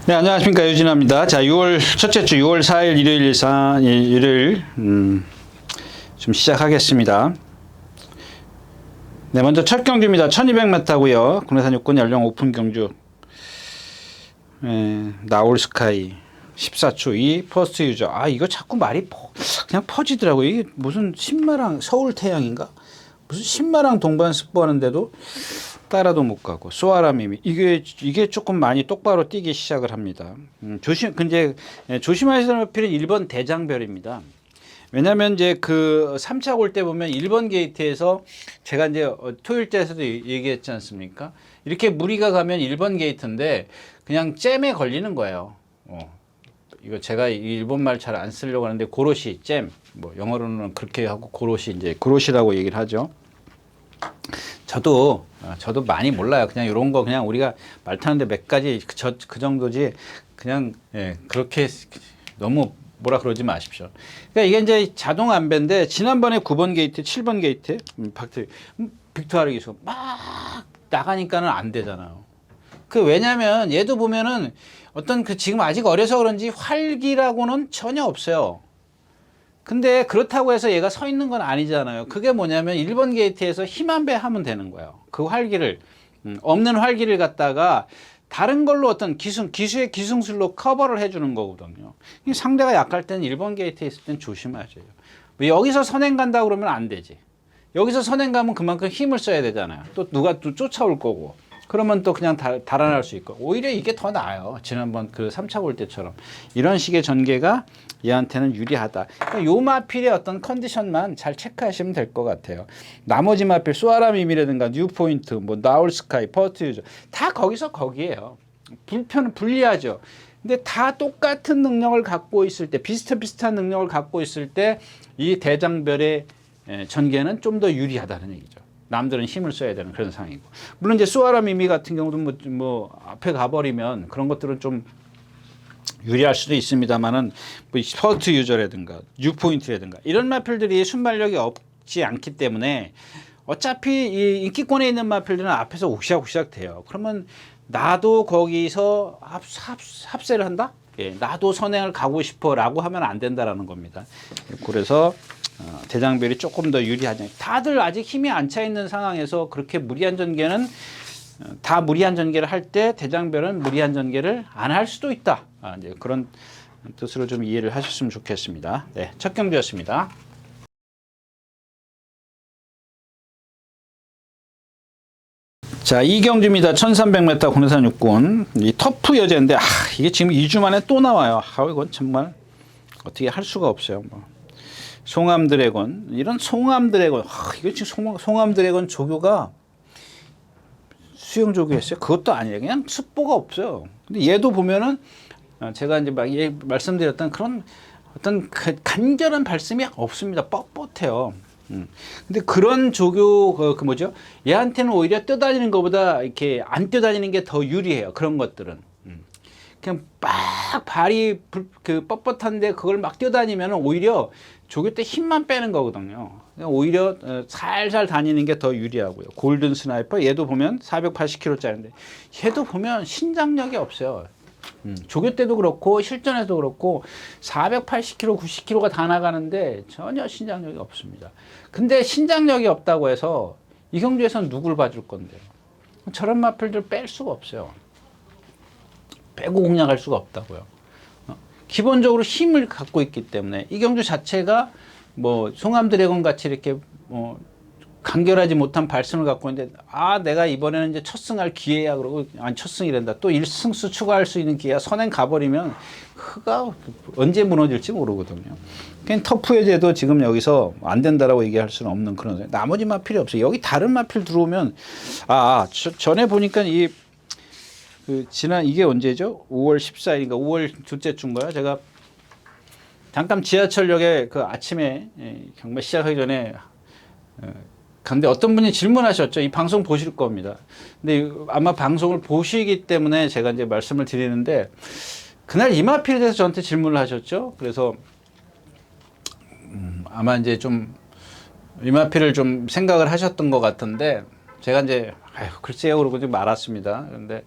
네, 안녕하십니까. 유진아입니다. 자, 6월, 첫째 주 6월 4일 일요일, 좀 시작하겠습니다. 네, 먼저 첫 경주입니다. 1200m고요. 국내산 육군 연령 오픈 경주. 나올스카이 14초 2 퍼스트 유저. 아, 이거 자꾸 말이 그냥 퍼지더라고요. 이게 무슨 신마랑 서울태양인가? 무슨 신마랑 동반 스포하는데도 따라도 못 가고 소아람이 이게 조금 많이 똑바로 뛰기 시작을 합니다. 근데 조심하셔야 할 필요는 1번 대장별입니다. 왜냐면 이제 그 3차 골 때 보면 1번 게이트에서 제가 이제 토요일 때에서도 얘기했지 않습니까? 이렇게 무리가 가면 1번 게이트인데 그냥 잼에 걸리는 거예요. 이거 제가 일본 말 잘 안 쓰려고 하는데 고로시 잼, 뭐 영어로는 그렇게 하고 고로시 이제 고로시라고 얘기를 하죠. 저도 많이 몰라요. 그냥 이런 거 그냥 우리가 말 타는데 몇 가지 그 정도지. 그냥 그렇게 너무 뭐라 그러지 마십시오. 그러니까 이게 이제 자동 안배인데 지난번에 9번 게이트, 7번 게이트 빅토르 기수 막 나가니까는 안 되잖아요. 왜냐면 얘도 보면은 어떤 지금 아직 어려서 그런지 활기라고는 전혀 없어요. 근데 그렇다고 해서 얘가 서 있는 건 아니잖아요. 그게 뭐냐면 1번 게이트에서 힘 한 배 하면 되는 거예요. 그 활기를 없는 활기를 갖다가 다른 걸로 어떤 기수의 기승술로 커버를 해주는 거거든요. 상대가 약할 때는 1번 게이트에 있을 땐 조심하셔야 돼요. 여기서 선행 간다 그러면 안 되지. 여기서 선행 가면 그만큼 힘을 써야 되잖아요. 또 누가 또 쫓아올 거고. 그러면 또 그냥 달아날 수 있고. 오히려 이게 더 나아요. 지난번 그 3차 골 때처럼. 이런 식의 전개가 얘한테는 유리하다. 그러니까 요 마필의 어떤 컨디션만 잘 체크하시면 될 것 같아요. 나머지 마필, 소아라미미라든가 뉴포인트, 뭐 나올스카이, 퍼스트 유저 다 거기에요. 불리하죠. 근데 다 똑같은 능력을 갖고 있을 때, 비슷한 능력을 갖고 있을 때 이 대장별의 전개는 좀 더 유리하다는 얘기죠. 남들은 힘을 써야 되는 그런 상황이고. 물론 이제 소아라미미 같은 경우도 뭐 앞에 가버리면 그런 것들은 좀 유리할 수도 있습니다만은 뭐 퍼스트 유저라든가 뉴포인트라든가 이런 마필들이 순발력이 없지 않기 때문에 어차피 이 인기권에 있는 마필들은 앞에서 옥시ạc 돼요. 그러면 나도 거기서 합세를 한다? 나도 선행을 가고 싶어라고 하면 안 된다라는 겁니다. 그래서 대장별이 조금 더 유리하죠. 다들 아직 힘이 안 차 있는 상황에서 그렇게 무리한 전개는 다 무리한 전개를 할 때 대장별은 무리한 전개를 안 할 수도 있다. 이제 그런 뜻으로 좀 이해를 하셨으면 좋겠습니다. 네, 첫 경주였습니다. 자, 이 경주입니다. 1300m 국내산 육군. 이 터프 여제인데, 이게 지금 2주 만에 또 나와요. 이건 정말 어떻게 할 수가 없어요. 송암 드래곤. 이런 송암 드래곤. 이거 지금 송암 드래곤 조교가 수영 조교했어요? 그것도 아니에요. 그냥 습보가 없어요. 근데 얘도 보면은 제가 이제 말씀드렸던 그런 어떤 간결한 발심이 없습니다. 뻣뻣해요. 근데 그런 조교 뭐죠? 얘한테는 오히려 뛰어다니는 것보다 이렇게 안 뛰어다니는 게 더 유리해요. 그런 것들은. 그냥 막 발이 뻣뻣한데 그걸 막 뛰어다니면 오히려 조교 때 힘만 빼는 거거든요. 오히려 살살 다니는 게 더 유리하고요. 골든 스나이퍼 얘도 보면 480kg짜리인데 얘도 보면 신장력이 없어요. 조교 때도 그렇고 실전에도 그렇고 480kg, 90kg가 다 나가는데 전혀 신장력이 없습니다. 근데 신장력이 없다고 해서 이 경주에서는 누굴 봐줄 건데요. 저런 마필들 뺄 수가 없어요. 빼고 공략할 수가 없다고요. 기본적으로 힘을 갖고 있기 때문에 이 경주 자체가 뭐 송암 드래곤 같이 이렇게 간결하지 못한 발성을 갖고 있는데 내가 이번에는 이제 첫 승할 기회야 그러고 첫 승이란다. 또 1승수 추가할 수 있는 기회야. 선행 가버리면 그가 언제 무너질지 모르거든요. 그냥 터프 여제도 지금 여기서 안 된다라고 얘기할 수는 없는 그런 나머지 마필이 없어요. 여기 다른 마필 들어오면 전에 보니까 지난 이게 언제죠? 5월 14일인가 5월 둘째 주인가요? 제가 잠깐 지하철역에 아침에 경매 시작하기 전에 근데 어떤 분이 질문하셨죠. 이 방송 보실 겁니다. 근데 아마 방송을 보시기 때문에 제가 이제 말씀을 드리는데 그날 이마필에 대해서 저한테 질문을 하셨죠. 그래서 아마 이제 좀 이마필을 좀 생각을 하셨던 것 같은데 제가 이제 글쎄요 그러고 좀 말았습니다. 그런데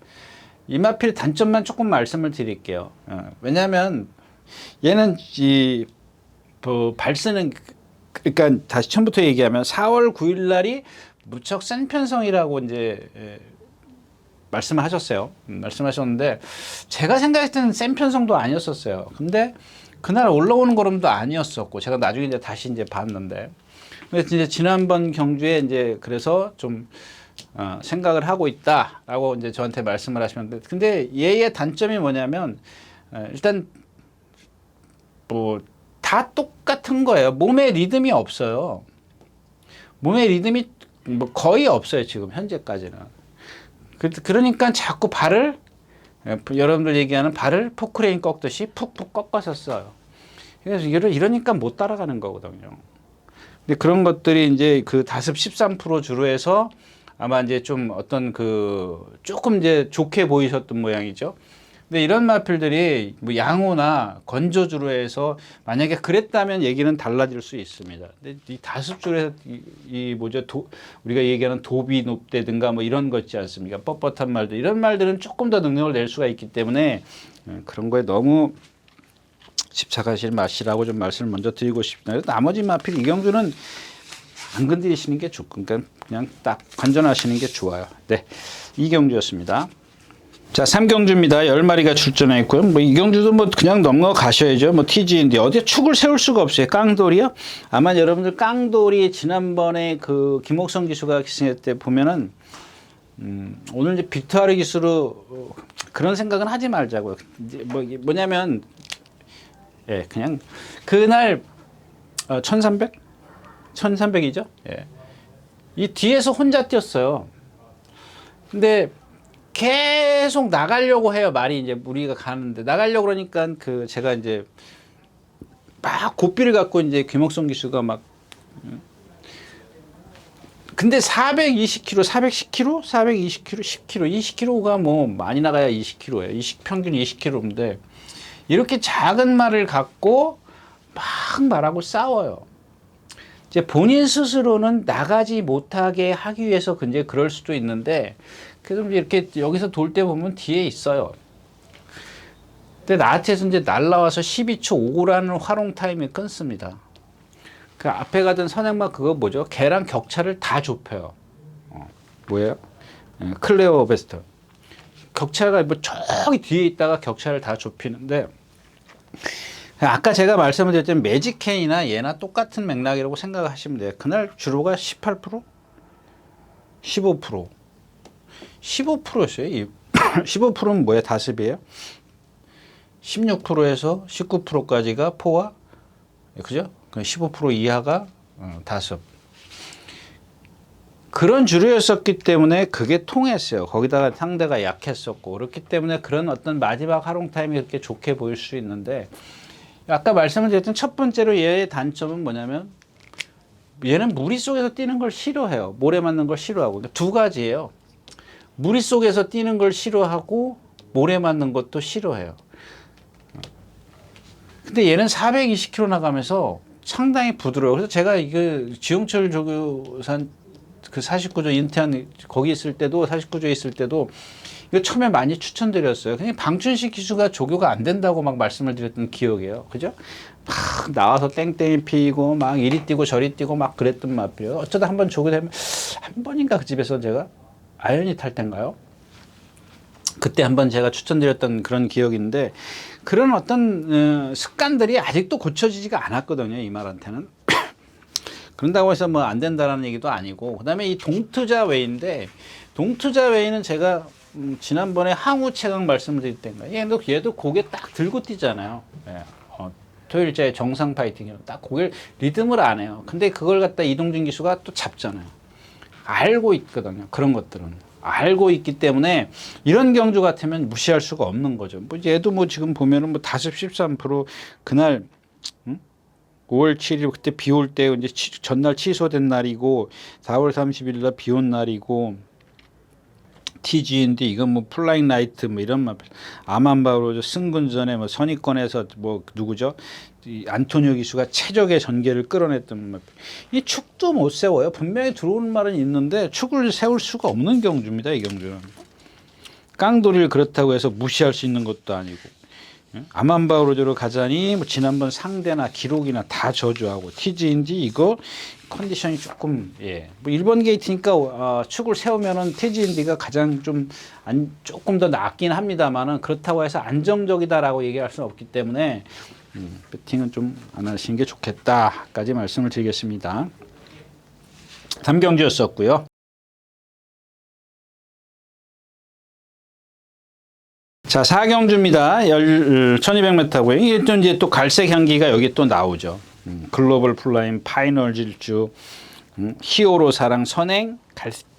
이 마필 단점만 조금 말씀을 드릴게요. 왜냐하면 얘는 발스는 그러니까 다시 처음부터 얘기하면 4월 9일 날이 무척 센 편성이라고 이제 말씀하셨어요. 말씀하셨는데 제가 생각했을 때는 센 편성도 아니었었어요. 근데 그날 올라오는 걸음도 아니었었고 제가 나중에 이제 다시 이제 봤는데 그래서 이제 지난번 경주에 이제 그래서 좀 생각을 하고 있다라고 이제 저한테 말씀을 하시는데 근데 얘의 단점이 뭐냐면 일단 뭐 다 똑같은 거예요. 몸에 리듬이 없어요. 몸에 리듬이 뭐 거의 없어요. 지금 현재까지는. 그러니까 자꾸 발을 여러분들 얘기하는 발을 포크레인 꺾듯이 푹푹 꺾어서 써요. 그래서 이러니까 못 따라가는 거거든요. 근데 그런 것들이 이제 그 다습 13% 주로 해서 아마 이제 좀 어떤 조금 이제 좋게 보이셨던 모양이죠. 근데 이런 마필들이 뭐 양호나 건조주로 해서 만약에 그랬다면 얘기는 달라질 수 있습니다. 근데 이 다습주로 해서 우리가 얘기하는 도비 높대든가 뭐 이런 거 있지 않습니까? 뻣뻣한 말들 이런 말들은 조금 더 능력을 낼 수가 있기 때문에 그런 거에 너무 집착하지 마시라고 좀 말씀을 먼저 드리고 싶습니다. 나머지 마필 이경주는 안 건드리시는 게 좋고 그냥 딱 관전하시는 게 좋아요. 네, 이경주였습니다. 자, 3경주입니다. 10마리가 출전했고요. 뭐 이경주도 뭐 그냥 넘어가셔야죠. 뭐 TG인데 어디에 축을 세울 수가 없어요. 깡돌이요? 아마 여러분들 깡돌이 지난번에 김옥성 기수가 기승했을 때 보면은 오늘 이제 빅토르 기수로 그런 생각은 하지 말자고요. 이제 뭐냐면 예, 그냥 그날 1300? 1300이죠? 예. 이 뒤에서 혼자 뛰었어요. 근데 계속 나가려고 해요. 말이 이제 우리가 가는데 나가려고 그러니까 제가 이제 막 고삐를 갖고 이제 김옥성 기수가 막 근데 420km, 410km, 420km, 10km, 20km가 뭐 많이 나가야 20km예요. 평균 20km인데 이렇게 작은 말을 갖고 막 말하고 싸워요. 이제 본인 스스로는 나가지 못하게 하기 위해서 이제 그럴 수도 있는데 그래서 이렇게 여기서 돌 때 보면 뒤에 있어요. 근데 나한테서 이제 날라와서 12초 5라는 활용 타임이 끊습니다. 그 앞에 가던 선행마 그거 뭐죠? 걔랑 격차를 다 좁혀요. 뭐예요? 클레어 베스트. 격차가 뭐 저기 뒤에 있다가 격차를 다 좁히는데 아까 제가 말씀을 드렸던 매직캔이나 얘나 똑같은 맥락이라고 생각하시면 돼요. 그날 주로가 18%? 15%. 15%였어요. 15%는 뭐야? 다습이에요. 16%에서 19%까지가 포화. 그죠? 15% 이하가 다습. 그런 주류였었기 때문에 그게 통했어요. 거기다가 상대가 약했었고 그렇기 때문에 그런 어떤 마지막 활용 타임이 그렇게 좋게 보일 수 있는데 아까 말씀을 드렸던 첫 번째로 얘의 단점은 뭐냐면 얘는 무리 속에서 뛰는 걸 싫어해요. 모래 맞는 걸 싫어하고 두 가지예요. 무리 속에서 뛰는 걸 싫어하고 모래 맞는 것도 싫어해요. 근데 얘는 420km 나가면서 상당히 부드러워요. 그래서 제가 지용철 조교산 49조 인태한 거기 있을 때도 49조에 있을 때도 이거 처음에 많이 추천드렸어요. 그냥 방춘식 기수가 조교가 안 된다고 막 말씀을 드렸던 기억이에요. 그죠? 막 나와서 땡땡이 피고 막 이리 뛰고 저리 뛰고 막 그랬던 마필이에요. 어쩌다 한번 조교되면 한 번인가 그 집에서 제가 아연이 탈 때인가요? 그때 한번 제가 추천드렸던 그런 기억인데 그런 어떤 습관들이 아직도 고쳐지지가 않았거든요. 이 말한테는. 그런다고 해서 뭐 안 된다라는 얘기도 아니고 그다음에 이 동투자 웨이인데 동투자 웨이는 제가 지난번에 항우 체강 말씀드릴 때인가 얘도 고개 딱 들고 뛰잖아요. 예. 토요일째 정상 파이팅이면 딱 고개를 리듬을 안 해요. 근데 그걸 갖다 이동준 기수가 또 잡잖아요. 알고 있거든요. 그런 것들은 알고 있기 때문에 이런 경주 같으면 무시할 수가 없는 거죠. 뭐 얘도 뭐 지금 보면은 뭐 다습 13% 그날 5월 7일 그때 비 올 때 이제 전날 취소된 날이고 4월 30일 날 비 온 날이고 TG인데 이건 뭐 플라잉 라이트 뭐 이런 말 아만바로 승근전에 뭐 선입권에서 뭐 누구죠? 이 안토니오 기수가 최적의 전개를 끌어냈던 말. 이 축도 못 세워요. 분명히 들어오는 말은 있는데 축을 세울 수가 없는 경주입니다. 이 경주는. 깡돌이를 그렇다고 해서 무시할 수 있는 것도 아니고 아만바우르조로 가자니 뭐 지난번 상대나 기록이나 다 저주하고 TG인지 이거 컨디션이 조금 뭐 1번 게이트니까 축을 세우면은 TG인디가 가장 좀 조금 더 낫긴 합니다만은 그렇다고 해서 안정적이다라고 얘기할 수는 없기 때문에 배팅은 좀 안 하시는 게 좋겠다까지 말씀을 드리겠습니다. 담경주였었고요. 자, 4경주입니다. 1200m고요. 이게 또 이제 또 갈색 향기가 여기 또 나오죠. 글로벌 플라잉, 파이널 질주, 히어로 사랑, 선행,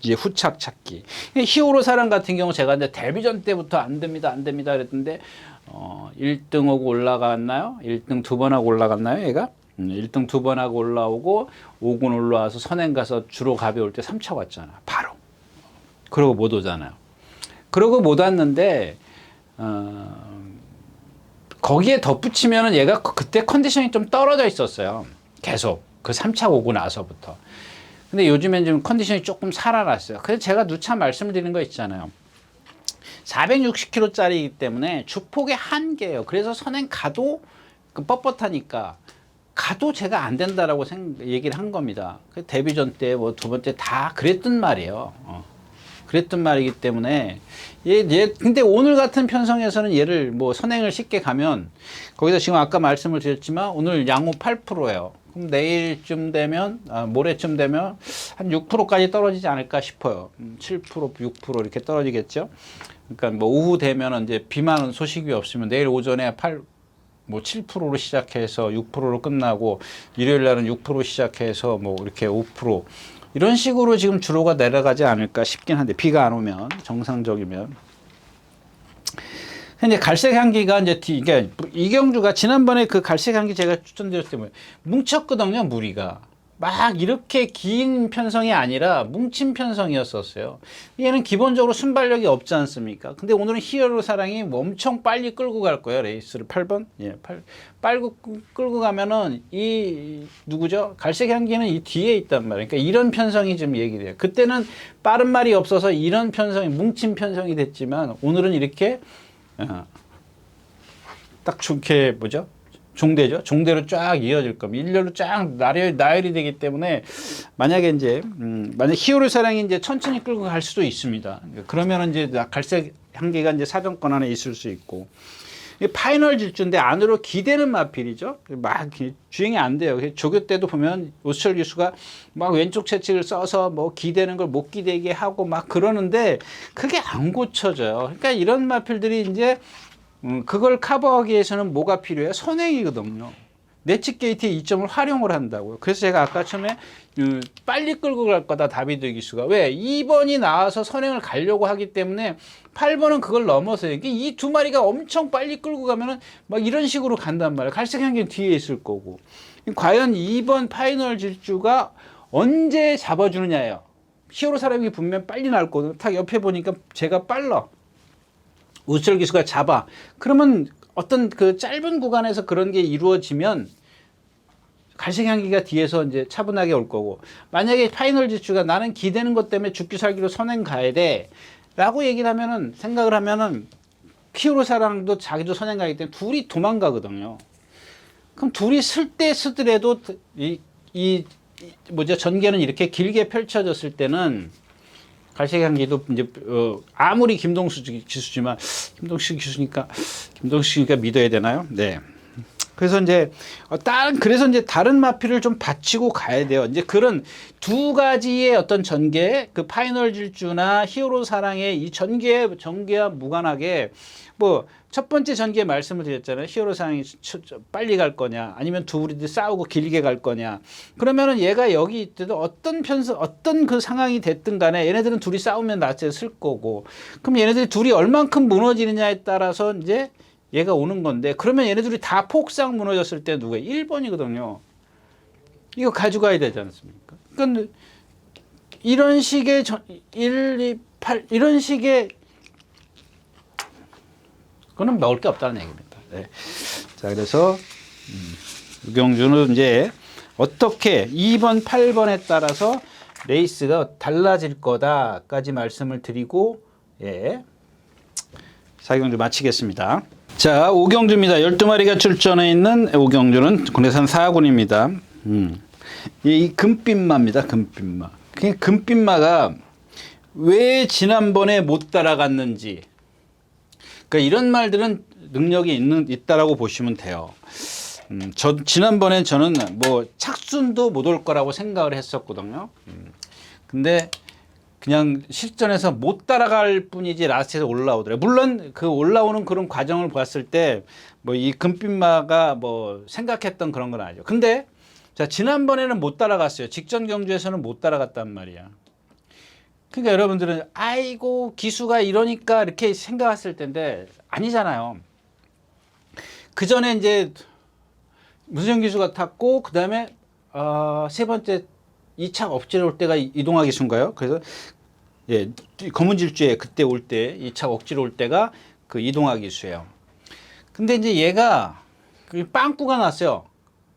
이제 후착 찾기. 히어로 사랑 같은 경우 제가 이제 데뷔전 때부터 안 됩니다, 안 됩니다 그랬는데 1등하고 올라갔나요? 1등 2번 하고 올라갔나요, 얘가? 1등 2번 하고 올라오고 5군 올라와서 선행 가서 주로 가벼울 때 3차 왔잖아. 바로. 그러고 못 오잖아요. 그러고 못 왔는데 거기에 덧붙이면은 얘가 그때 컨디션이 좀 떨어져 있었어요. 계속 그 3차 오고 나서부터. 근데 요즘엔 좀 컨디션이 조금 살아났어요. 그래서 제가 누차 말씀을 드리는 거 있잖아요. 460kg짜리이기 때문에 주폭의 한계예요. 그래서 선행 가도 뻣뻣하니까 가도 제가 안 된다라고 얘기를 한 겁니다. 데뷔전 때 뭐 두 번째 다 그랬던 말이에요. 그랬던 말이기 때문에 근데 오늘 같은 편성에서는 얘를 뭐 선행을 쉽게 가면 거기다 지금 아까 말씀을 드렸지만 오늘 양호 8%예요. 그럼 내일쯤 되면 모레쯤 되면 한 6%까지 떨어지지 않을까 싶어요. 7%, 6% 이렇게 떨어지겠죠. 그러니까 뭐 오후 되면 이제 비만 온 소식이 없으면 내일 오전에 7%로 시작해서 6%로 끝나고 일요일 날은 6% 시작해서 뭐 이렇게 5% 이런 식으로 지금 주로가 내려가지 않을까 싶긴 한데 비가 안 오면 정상적이면 근데 갈색 향기가 이제 그러니까 이경주가 지난번에 그 갈색 향기 제가 추천드렸을 때 뭐예요? 뭉쳤거든요. 무리가 막 이렇게 긴 편성이 아니라 뭉친 편성이었었어요. 얘는 기본적으로 순발력이 없지 않습니까? 근데 오늘은 히어로 사랑이 엄청 빨리 끌고 갈 거예요. 레이스를 8번. 빨고 끌고 가면은 이 누구죠? 갈색 향기는 이 뒤에 있단 말이에요. 그러니까 이런 편성이 좀 얘기돼요. 그때는 빠른 말이 없어서 이런 편성이 뭉친 편성이 됐지만 오늘은 이렇게 딱 좋게 뭐죠? 종대죠. 종대로 쫙 이어질 겁니다. 일렬로 쫙 나열이 되기 때문에 만약에 이제 만약 히어로 사랑이 이제 천천히 끌고 갈 수도 있습니다. 그러면 이제 갈색 향기가 이제 사정권 안에 있을 수 있고 파이널 질주인데 안으로 기대는 마필이죠. 막 주행이 안 돼요. 조교 때도 보면 오수철 교수가 막 왼쪽 채찍을 써서 뭐 기대는 걸 못 기대게 하고 막 그러는데 그게 안 고쳐져요. 그러니까 이런 마필들이 이제 그걸 커버하기 위해서는 뭐가 필요해요? 선행이거든요. 네치 게이트의 이점을 활용을 한다고요. 그래서 제가 아까 처음에 빨리 끌고 갈 거다 다비드 기수가 왜 2번이 나와서 선행을 가려고 하기 때문에 8번은 그걸 넘어서요. 이 두 마리가 엄청 빨리 끌고 가면은 막 이런 식으로 간단 말이에요. 갈색 향기는 뒤에 있을 거고. 과연 2번 파이널 질주가 언제 잡아주느냐예요. 히어로 사람이 분명 빨리 나올 거거든요. 딱 옆에 보니까 제가 빨라. 우철 기수가 잡아. 그러면 어떤 그 짧은 구간에서 그런 게 이루어지면 갈색 향기가 뒤에서 이제 차분하게 올 거고 만약에 파이널 지추가 나는 기대는 것 때문에 죽기 살기로 선행 가야 돼 라고 얘기를 하면은 생각을 하면은 히어로 사랑도 자기도 선행 가기 때문에 둘이 도망가거든요. 그럼 둘이 쓸 때 쓰더라도 전개는 이렇게 길게 펼쳐졌을 때는 갈색 향기도 이제 아무리 김동수 기수지만 김동수 기수니까 믿어야 되나요? 네. 그래서 이제 그래서 이제 다른 마필을 좀 받치고 가야 돼요. 이제 그런 두 가지의 어떤 전개, 그 파이널 질주나 히어로 사랑의 이 전개와 무관하게 뭐 첫 번째 전개 말씀을 드렸잖아요. 히어로 사랑이 빨리 갈 거냐, 아니면 둘이 싸우고 길게 갈 거냐. 그러면은 얘가 여기 있더라도 어떤 그 상황이 됐든 간에 얘네들은 둘이 싸우면 낫게 쓸 거고, 그럼 얘네들이 둘이 얼만큼 무너지느냐에 따라서 이제 얘가 오는 건데, 그러면 얘네들이 다 폭삭 무너졌을 때 누가 1번이거든요. 이거 가져가야 되지 않습니까? 그러니까 이런 식의 1, 2, 8 이런 식의 그거는 먹을 게 없다는 얘기입니다. 네. 자, 그래서 유경주는 이제 어떻게 2번, 8번에 따라서 레이스가 달라질 거다까지 말씀을 드리고, 예. 4경주 마치겠습니다. 자, 오경주입니다. 12마리가 출전해 있는 오경주는 국내산 4군입니다. 이 금빛마입니다. 금빛마. 그 금빛마가 왜 지난번에 못 따라갔는지, 그러니까 이런 말들은 능력이 있다라고 보시면 돼요. 지난번에 저는 뭐 착순도 못 올 거라고 생각을 했었거든요. 근데 그냥 실전에서 못 따라갈 뿐이지 라스트에서 올라오더라고요. 물론 그 올라오는 그런 과정을 봤을 때 뭐 이 금빛마가 뭐 생각했던 그런 건 아니죠. 근데 자, 지난번에는 못 따라갔어요. 직전 경주에서는 못 따라갔단 말이야. 그러니까 여러분들은 아이고 기수가 이러니까 이렇게 생각했을 텐데 아니잖아요. 그 전에 이제 문세영 기수가 탔고 그 다음에 세 번째 2차 억지로 올 때가 이동하 기수인가요? 그래서 예, 검은 질주에 그때 올 때 2차 억지로 올 때가 그 이동하 기수예요. 근데 이제 얘가 그 빵꾸가 났어요.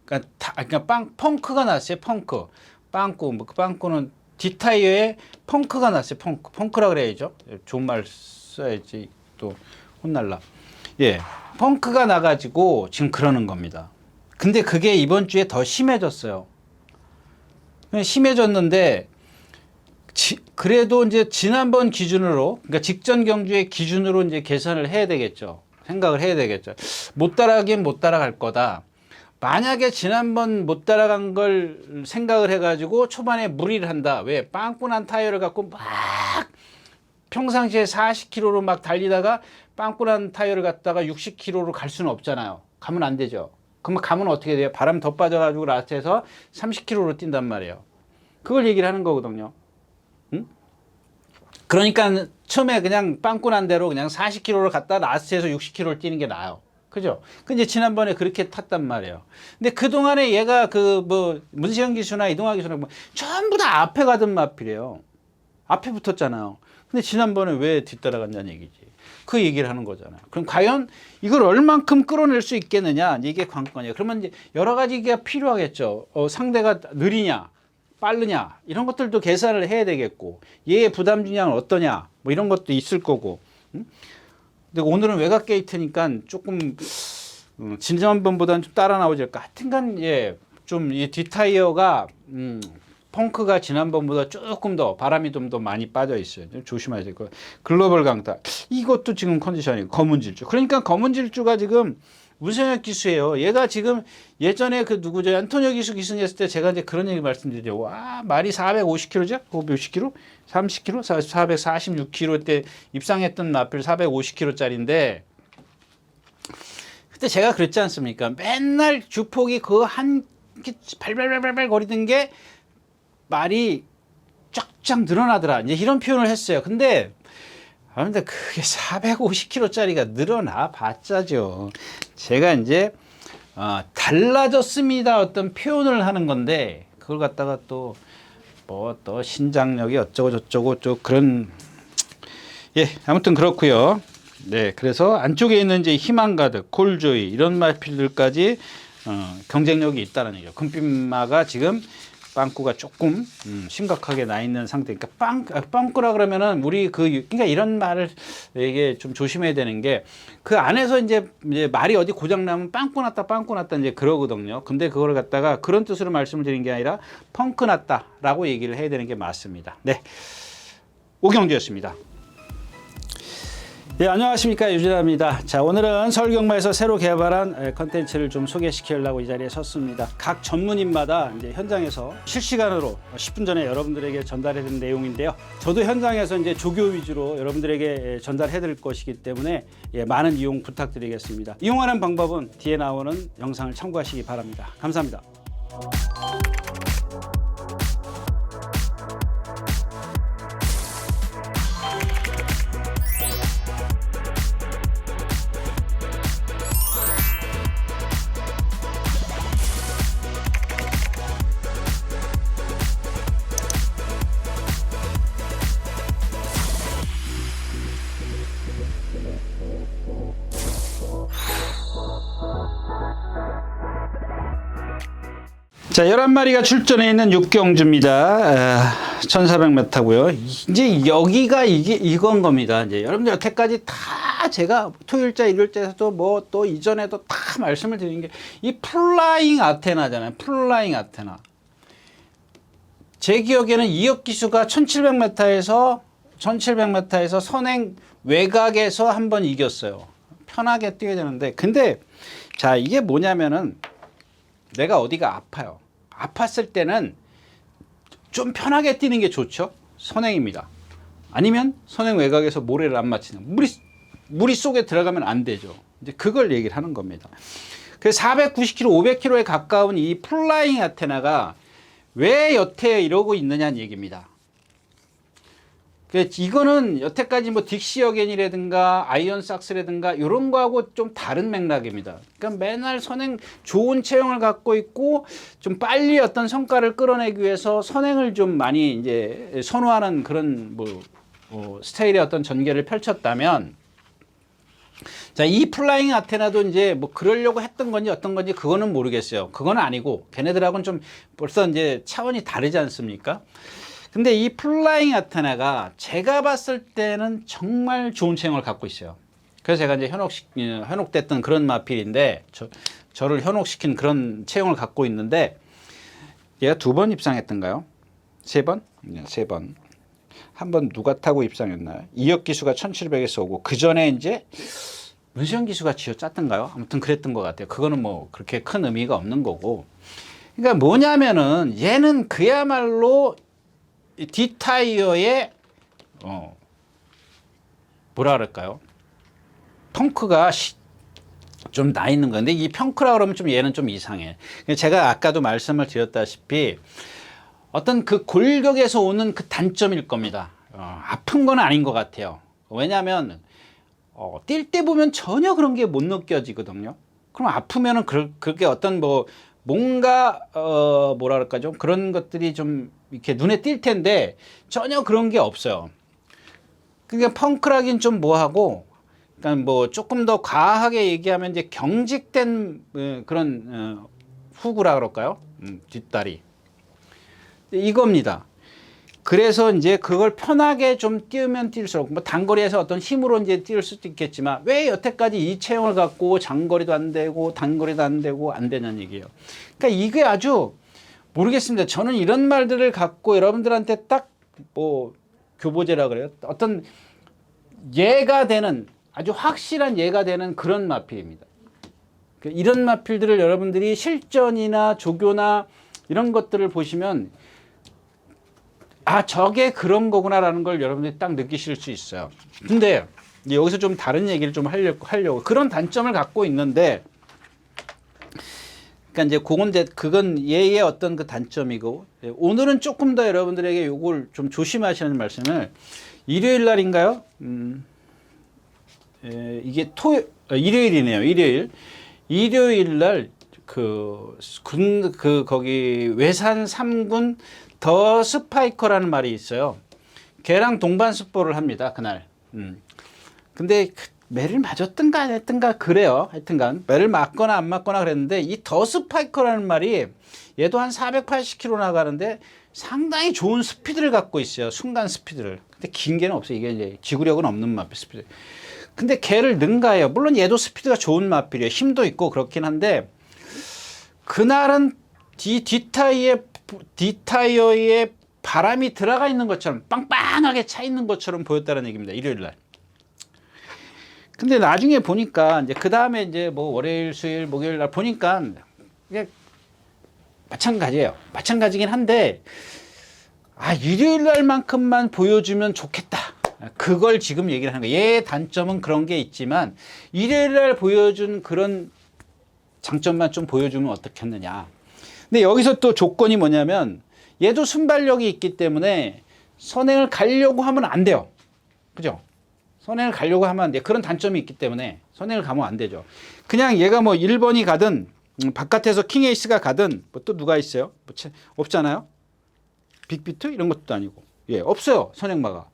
그러니까 펑크가 났어요. 펑크. 빵꾸. 뭐 그 빵꾸는 뒷타이어에 펑크가 났어요. 펑크라 그래야죠. 좋은 말 써야지 또 혼날라. 예. 펑크가 나가지고 지금 그러는 겁니다. 근데 그게 이번 주에 더 심해졌어요. 심해졌는데 그래도 이제 지난번 기준으로, 그러니까 직전 경주의 기준으로 이제 계산을 해야 되겠죠. 생각을 해야 되겠죠. 못 따라가긴 못 따라갈 거다. 만약에 지난번 못 따라간 걸 생각을 해가지고 초반에 무리를 한다. 왜? 빵꾸 난 타이어를 갖고 막 평상시에 40km로 막 달리다가 빵꾸 난 타이어를 갖다가 60km로 갈 수는 없잖아요. 가면 안 되죠. 그러면 가면 어떻게 돼요? 바람 더 빠져가지고 라스트에서 30km로 뛴단 말이에요. 그걸 얘기를 하는 거거든요. 응? 그러니까 처음에 그냥 빵꾸 난 대로 그냥 40km를 갔다 라스트에서 60km를 뛰는 게 나아요. 그죠? 근데 지난번에 그렇게 탔단 말이에요. 근데 그동안에 얘가 그 뭐 문세영 기수나 이동하 기수나 뭐 전부 다 앞에 가던 마필이에요. 앞에 붙었잖아요. 근데 지난번에 왜 뒤따라갔냐는 얘기지. 그 얘기를 하는 거잖아요. 그럼 과연 이걸 얼만큼 끌어낼 수 있겠느냐? 이게 관건이에요. 그러면 이제 여러 가지가 필요하겠죠. 상대가 느리냐, 빠르냐, 이런 것들도 계산을 해야 되겠고, 얘의 부담 중량은 어떠냐, 뭐 이런 것도 있을 거고. 근데 오늘은 외곽 게이트니까 조금 지난번보다는 좀 따라 나오지 않을까. 하여튼간 예, 좀 이 뒷타이어가 펑크가 지난번보다 조금 더 바람이 좀 더 많이 빠져 있어요. 좀 조심해야 될 거예요. 글로벌 강타 이것도 지금 컨디션이 검은 질주. 그러니까 검은 질주가 지금 문세영 기수예요. 얘가 지금 예전에 그 누구죠? 안토니오 기수 기승했을 때 제가 이제 그런 얘기 말씀드리죠. 와, 말이 450kg죠? 그 몇십 킬로? 30kg? 446kg 때 입상했던 마필 450kg짜리인데 그때 제가 그랬지 않습니까? 맨날 주폭이 그 한 발발발발 거리던 게 말이 쫙쫙 늘어나더라. 이제 이런 표현을 했어요. 근데 그게 450kg짜리가 늘어나 봤자죠. 제가 이제 달라졌습니다 어떤 표현을 하는 건데 그걸 갖다가 또 뭐 또 신장력이 어쩌고 저쩌고 좀 그런 예 아무튼 그렇고요. 네, 그래서 안쪽에 있는 이제 희망가드, 콜조이 이런 마필들까지 경쟁력이 있다는 얘기죠. 금빛마가 지금 빵꾸가 조금 심각하게 나 있는 상태. 그러니까 빵꾸라 그러면은 우리 그러니까 이런 말을 이게 좀 조심해야 되는 게 그 안에서 이제 말이 어디 고장 나면 빵꾸 났다 이제 그러거든요. 근데 그걸 갖다가 그런 뜻으로 말씀을 드린 게 아니라 펑크 났다라고 얘기를 해야 되는 게 맞습니다. 네, 오경주였습니다. 네, 안녕하십니까, 유진아입니다. 자, 오늘은 서울경마에서 새로 개발한 컨텐츠를 좀 소개시키려고 이 자리에 섰습니다. 각 전문인마다 이제 현장에서 실시간으로 10분 전에 여러분들에게 전달해드린 내용인데요. 저도 현장에서 이제 조교 위주로 여러분들에게 전달해드릴 것이기 때문에 많은 이용 부탁드리겠습니다. 이용하는 방법은 뒤에 나오는 영상을 참고하시기 바랍니다. 감사합니다. 자, 11마리가 출전해 있는 육경주입니다. 1400m고요. 이제 여기가 이건 겁니다. 이제 여러분들 여태까지 다 다 제가 토요일자 일요일자에서도 뭐 또 이전에도 다 말씀을 드린 게 이 플라잉 아테나잖아요. 플라잉 아테나. 제 기억에는 이역 기수가 1700m에서 선행 외곽에서 한번 이겼어요. 편하게 뛰어야 되는데, 근데 자, 이게 뭐냐면은 내가 어디가 아파요. 아팠을 때는 좀 편하게 뛰는 게 좋죠. 선행입니다. 아니면 선행 외곽에서 모래를 안 맞히는, 무리 속에 들어가면 안 되죠. 이제 그걸 얘기를 하는 겁니다. 그래서 490km, 500km에 가까운 이 플라잉 아테나가 왜 여태 이러고 있느냐는 얘기입니다. 이거는 여태까지 뭐 딕시어겐이라든가 아이언삭스라든가 이런 거하고 좀 다른 맥락입니다. 그러니까 맨날 선행 좋은 체형을 갖고 있고 좀 빨리 어떤 성과를 끌어내기 위해서 선행을 좀 많이 이제 선호하는 그런 스타일의 어떤 전개를 펼쳤다면, 자, 이 플라잉 아테나도 이제 뭐 그러려고 했던 건지 어떤 건지 그거는 모르겠어요. 그건 아니고 걔네들하고는 좀 벌써 이제 차원이 다르지 않습니까? 근데 이 플라잉 아테나가 제가 봤을 때는 정말 좋은 체형을 갖고 있어요. 그래서 제가 이제 현혹됐던 그런 마필인데, 저를 현혹시킨 그런 체형을 갖고 있는데, 얘가 2번 입상했던가요? 3번? 네, 3번. 한 번 누가 타고 입상했나요? 이역 기수가 1700에서 오고, 그 전에 이제 문수영 기수가 쥐어짰던가요? 아무튼 그랬던 것 같아요. 그거는 뭐 그렇게 큰 의미가 없는 거고. 그러니까 뭐냐면은 얘는 그야말로 D타이어의 뭐라 그럴까요? 펑크가 좀 나 있는 건데, 이 펑크라 그러면 좀 얘는 좀 이상해. 제가 아까도 말씀을 드렸다시피 어떤 그 골격에서 오는 그 단점일 겁니다. 아픈 건 아닌 것 같아요. 왜냐하면 뛸 때 보면 전혀 그런 게 못 느껴지거든요. 그럼 아프면은 그렇게 어떤 뭔가 뭐라 그럴까, 좀 그런 것들이 좀 이렇게 눈에 띌 텐데 전혀 그런 게 없어요. 그러니까 펑크라긴 좀 뭐하고, 그러니까 뭐 조금 더 과하게 얘기하면 이제 경직된 그런 후구라 그럴까요? 뒷다리 이겁니다. 그래서 이제 그걸 편하게 좀 뛰면 뛸수록, 뭐 단거리에서 어떤 힘으로 이제 뛸 수도 있겠지만, 왜 여태까지 이 체형을 갖고 장거리도 안 되고 단거리도 안 되고 안 되냐는 얘기예요. 그러니까 이게 아주 모르겠습니다. 저는 이런 말들을 갖고 여러분들한테 딱 뭐 교보제라 그래요. 어떤 예가 되는, 아주 확실한 예가 되는 그런 마필입니다. 이런 마필들을 여러분들이 실전이나 조교나 이런 것들을 보시면, 아, 저게 그런 거구나라는 걸 여러분들이 딱 느끼실 수 있어요. 근데 여기서 좀 다른 얘기를 좀 하려고 그런 단점을 갖고 있는데, 그러니까 이제 그건 얘의 어떤 그 단점이고, 오늘은 조금 더 여러분들에게 요걸 좀 조심하시는 말씀을, 일요일 날인가요? 이게 일요일이네요. 일요일 날 거기 외산 3군 더 스파이커라는 말이 있어요. 걔랑 동반 습보를 합니다, 그날. 근데 매를 맞았든가 안 했든가 그래요. 하여튼간 매를 맞거나 안 맞거나 그랬는데, 이 더 스파이커라는 말이 얘도 한 480km 나가는데 상당히 좋은 스피드를 갖고 있어요. 순간 스피드를. 근데 긴 개는 없어요. 이게 이제 지구력은 없는 마필 스피드. 근데 걔를 능가해요. 물론 얘도 스피드가 좋은 마필이에요. 힘도 있고 그렇긴 한데, 그날은 뒷타이어에 바람이 들어가 있는 것처럼, 빵빵하게 차 있는 것처럼 보였다는 얘기입니다. 일요일 날. 근데 나중에 보니까 이제 그 다음에 이제 뭐 월요일, 수요일, 목요일 날 보니까 그냥 마찬가지예요. 마찬가지긴 한데, 아, 일요일 날만큼만 보여주면 좋겠다. 그걸 지금 얘기를 하는 거예요. 얘의 단점은 그런 게 있지만 일요일 날 보여준 그런 장점만 좀 보여주면 어떻겠느냐. 근데 여기서 또 조건이 뭐냐면, 얘도 순발력이 있기 때문에 선행을 가려고 하면 안 돼요. 그죠? 선행을 가려고 하면 안 돼. 그런 단점이 있기 때문에 선행을 가면 안 되죠. 그냥 얘가 뭐 1번이 가든 바깥에서 킹에이스가 가든, 뭐 또 누가 있어요? 뭐 없잖아요. 빅비트 이런 것도 아니고. 예, 없어요. 선행마가.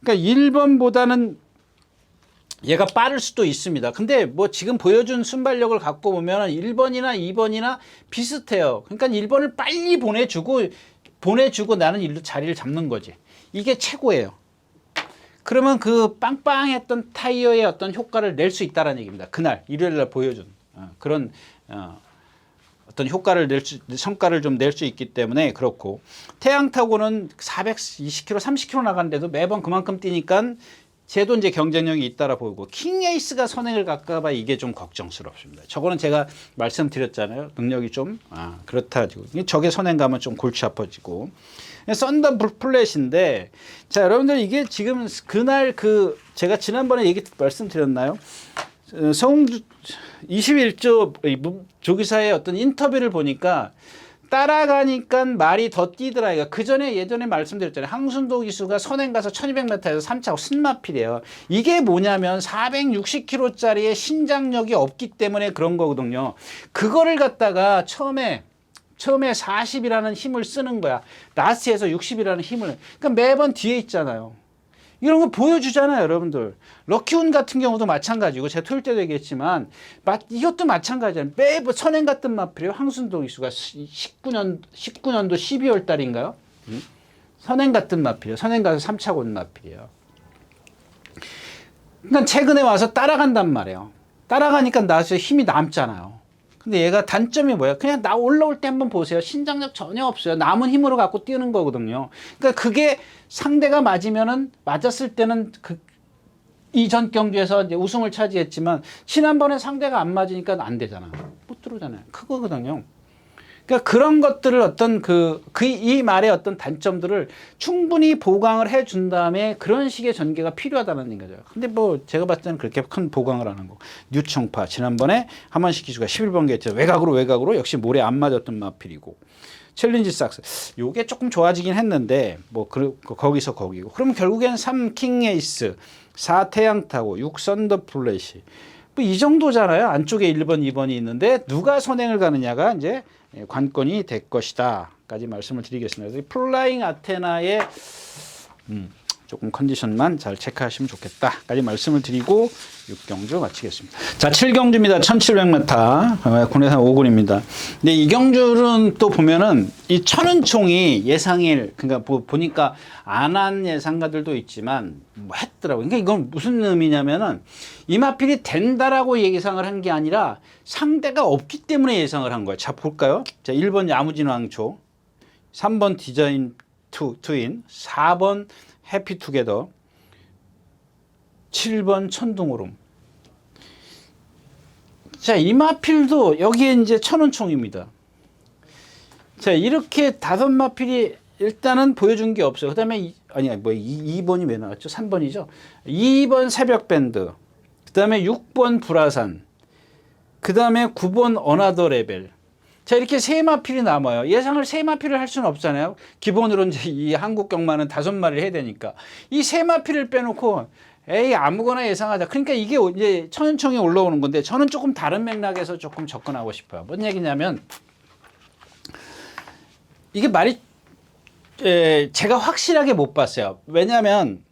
그러니까 1번보다는 얘가 빠를 수도 있습니다. 근데 뭐 지금 보여준 순발력을 갖고 보면 1번이나 2번이나 비슷해요. 그러니까 1번을 빨리 보내주고 나는 자리를 잡는 거지. 이게 최고예요. 그러면 그 빵빵했던 타이어의 어떤 효과를 낼 수 있다는 얘기입니다. 그날 일요일 날 보여준 그런 어떤 효과를 성과를 좀 낼 수 있기 때문에 그렇고, 태양 타고는 420km, 30km 나가는데도 매번 그만큼 뛰니까 쟤도 이제 경쟁력이 있다라 보이고, 킹 에이스가 선행을 갈까봐 이게 좀 걱정스럽습니다. 저거는 제가 말씀드렸잖아요. 능력이 좀 그렇다 가지고 저게 선행 가면 좀 골치 아파지고. 썬더 플랫인데, 자 여러분들 이게 지금 그날 제가 지난번에 말씀드렸나요? 서웅주 21조 조기사의 어떤 인터뷰를 보니까 따라가니까 말이 더 뛰더라. 그러니까 그 전에 예전에 말씀드렸잖아요. 항순도 기수가 선행 가서 1200m에서 3차고 승마필이에요. 이게 뭐냐면 460kg짜리의 신장력이 없기 때문에 그런 거거든요. 그거를 갖다가 처음에 40이라는 힘을 쓰는 거야. 라스트에서 60이라는 힘을. 그러니까 매번 뒤에 있잖아요. 이런 거 보여주잖아요, 여러분들. 럭키운 같은 경우도 마찬가지고, 제가 토요일 때도 얘기했지만, 이것도 마찬가지잖아요. 매번 선행 같은 마필이에요. 황순도 기수가 19년도 12월 달인가요? 선행 같은 마필이에요. 선행 가서 3차 곤 마필이에요. 그러니까 최근에 와서 따라간단 말이에요. 따라가니까 나서 힘이 남잖아요. 근데 얘가 단점이 뭐야? 그냥 나 올라올 때 한번 보세요. 신장력 전혀 없어요. 남은 힘으로 갖고 뛰는 거거든요. 그러니까 그게 상대가 맞았을 때는 이전 경주에서 이제 우승을 차지했지만, 지난번에 상대가 안 맞으니까 안 되잖아. 못 들어오잖아요. 그거거든요. 그러니까 그런 것들을 이 말의 어떤 단점들을 충분히 보강을 해준 다음에 그런 식의 전개가 필요하다는 거죠. 근데 뭐 제가 봤을 때는 그렇게 큰 보강을 하는 거. 뉴청파 지난번에 하만식 기수가 11번개 했죠. 외곽으로 역시 모래 안 맞았던 마필이고. 챌린지 삭스 요게 조금 좋아지긴 했는데 뭐 거기서 거기고. 그럼 결국엔 3 킹 에이스, 4 태양 타고, 6 썬더 플래시. 뭐 이 정도잖아요. 안쪽에 1번, 2번이 있는데 누가 선행을 가느냐가 이제 관건이 될 것이다 까지 말씀을 드리겠습니다. 플라잉 아테나의 조금 컨디션만 잘 체크하시면 좋겠다 까지 말씀을 드리고 6경주 마치겠습니다. 자, 7경주입니다. 1700m 군해산 5군입니다. 근데 이 경주는 또 보면은 이 천은총이 예상일, 그러니까 보니까 안 한 예상가들도 있지만 뭐 했더라고요. 그러니까 이건 무슨 의미냐면은 이마필이 된다라고 예상을 한 게 아니라 상대가 없기 때문에 예상을 한 거예요. 자, 볼까요? 자, 1번 야무진왕초, 3번 디자인 트윈, 4번 해피투게더, 7번 천둥오름. 자, 이마필도 여기에 이제 천운총입니다. 자, 이렇게 5마필이 일단은 보여준 게 없어요. 그 다음에 2번이 왜 나왔죠? 3번이죠. 2번 새벽밴드, 그 다음에 6번 불화산, 그 다음에 9번 어나더 레벨. 자, 이렇게 3마필이 남아요. 예상을 3마필을 할 수는 없잖아요. 기본으로 이제 이 한국 경마는 5마리를 해야 되니까. 이 3마필을 빼놓고 아무거나 예상하자. 그러니까 이게 이제 천은총이 올라오는 건데, 저는 조금 다른 맥락에서 조금 접근하고 싶어요. 뭔 얘기냐면, 이게 제가 확실하게 못 봤어요. 왜냐면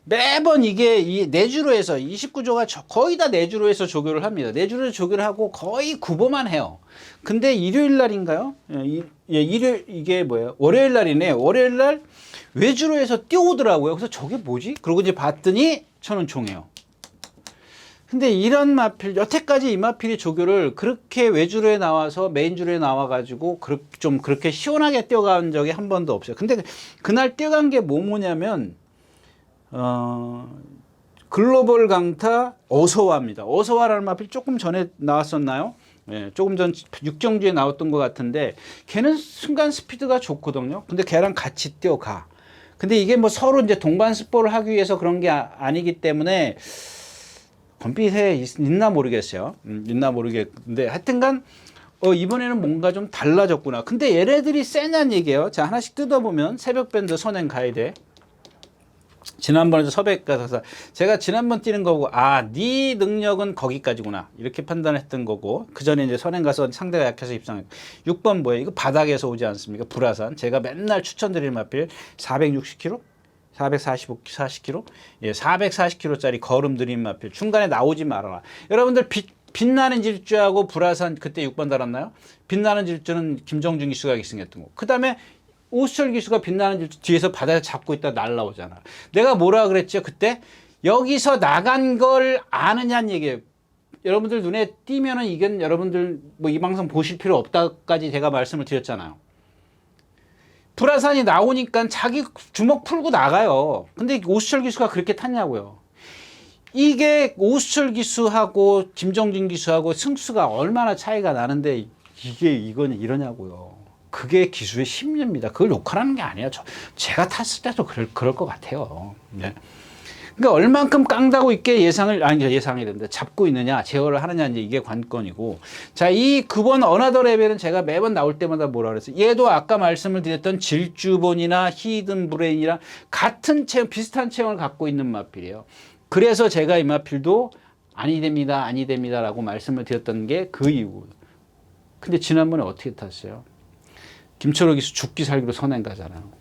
매번 이게 이 내주로 해서 29조가 거의 다 내주로 해서 조교를 합니다. 내주로 조교를 하고 거의 구보만 해요. 근데 일요일 날인가요? 일요일, 이게 뭐예요? 월요일 날이네. 월요일 날 외주로 해서 뛰어오더라고요. 그래서 저게 뭐지? 그러고 이제 봤더니 천은총이에요. 근데 이런 마필, 여태까지 이 마필이 조교를 그렇게 외주로에 나와서 메인주로에 나와가지고 좀 그렇게 시원하게 뛰어간 적이 한 번도 없어요. 근데 그날 뛰어간 게 뭐냐면, 글로벌 강타 어서와입니다. 어서와라는 마필 조금 전에 나왔었나요? 예, 조금 전 6경주에 나왔던 것 같은데, 걔는 순간 스피드가 좋거든요. 근데 걔랑 같이 뛰어가. 근데 이게 뭐 서로 이제 동반 스포를 하기 위해서 그런 게 아니기 때문에 건빛에 있나 모르겠어요. 있나 모르겠는데 하여튼간 이번에는 뭔가 좀 달라졌구나. 근데 얘네들이 세냐는 얘기예요. 자, 하나씩 뜯어보면 새벽밴드 선행 가야 돼. 지난번에도 섭외 가서 제가 지난번 뛰는 거고, 네 능력은 거기까지구나 이렇게 판단했던 거고, 그 전에 이제 선행 가서 상대가 약해서 입상했고. 6번 뭐예요? 이거 바닥에서 오지 않습니까? 불화산. 제가 맨날 추천드리는 마필 460km, 440km, 예, 440km짜리 걸음 들인 마필. 중간에 나오지 말아라. 여러분들 빛나는 질주하고 불화산 그때 6번 달았나요? 빛나는 질주는 김정준 기수가 1승했던 거. 그 다음에 오수철 기수가 빛나는 질주 뒤에서 바닥에 잡고 있다 날라오잖아. 내가 뭐라 그랬죠 그때? 여기서 나간 걸 아느냐는 얘기예요. 여러분들 눈에 띄면은 이건 여러분들 뭐 이 방송 보실 필요 없다까지 제가 말씀을 드렸잖아요. 불화산이 나오니까 자기 주먹 풀고 나가요. 근데 오수철 기수가 그렇게 탔냐고요. 이게 오수철 기수하고 김정진 기수하고 승수가 얼마나 차이가 나는데 이건 이러냐고요. 그게 기수의 심리입니다. 그걸 욕하라는 게 아니에요. 제가 탔을 때도 그럴 것 같아요. 네. 그러니까 얼만큼 깡다고 있게 예상이 된다. 잡고 있느냐, 제어를 하느냐, 이제 이게 관건이고. 자, 이 9번 어나더 레벨은 제가 매번 나올 때마다 뭐라 그랬어요. 얘도 아까 말씀을 드렸던 질주본이나 히든 브레인이랑 같은 체형, 비슷한 체형을 갖고 있는 마필이에요. 그래서 제가 이 마필도 아니 됩니다 라고 말씀을 드렸던 게 그 이유고요. 근데 지난번에 어떻게 탔어요? 김철호 기수 죽기 살기로 선행 가잖아요.